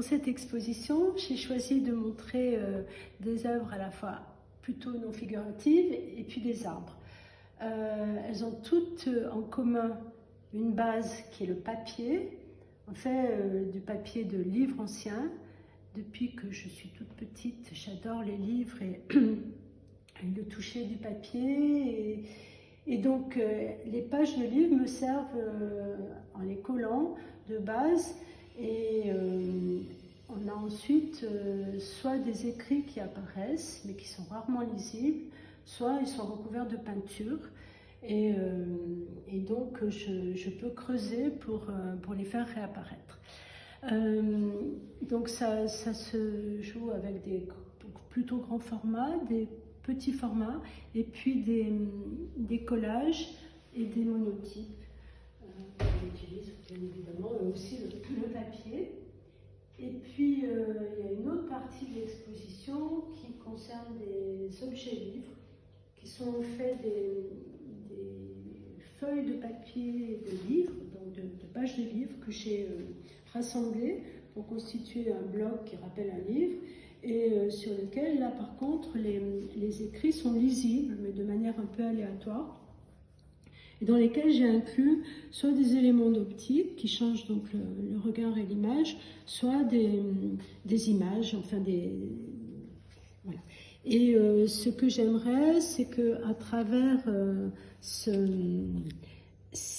Pour cette exposition, j'ai choisi de montrer des œuvres à la fois plutôt non figuratives et puis des arbres. Elles ont toutes en commun une base qui est le papier. On fait du papier de livres anciens. Depuis que je suis toute petite, j'adore les livres et le toucher du papier. Et donc, les pages de livres me servent en les collant de base. Et on a ensuite soit des écrits qui apparaissent, mais qui sont rarement lisibles, soit ils sont recouverts de peinture. Et donc, je peux creuser pour les faire réapparaître. Donc, ça se joue avec des plutôt grands formats, des petits formats, et puis des collages et des monotypes. On utilise bien évidemment aussi le papier. Et puis, il y a une autre partie de l'exposition qui concerne des objets livres, qui sont en fait des feuilles de papier de livres, donc de pages de livres que j'ai rassemblées pour constituer un bloc qui rappelle un livre, et sur lequel, là par contre, les écrits sont lisibles, mais de manière un peu aléatoire, et dans lesquels j'ai inclus soit des éléments d'optique qui changent donc le regard et l'image, soit des images, enfin voilà. Et ce que j'aimerais, c'est qu'à travers ces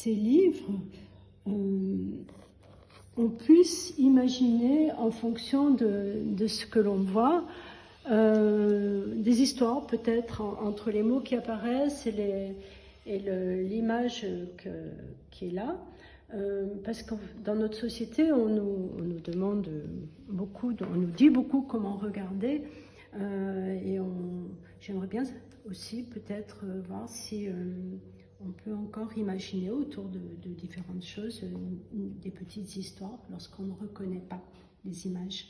livres, on puisse imaginer, en fonction de ce que l'on voit, des histoires peut-être entre les mots qui apparaissent et l'image qui est là. Parce que dans notre société, on nous demande beaucoup, on nous dit beaucoup comment regarder, et j'aimerais bien aussi peut-être voir si on peut encore imaginer autour de différentes choses des petites histoires lorsqu'on ne reconnaît pas les images.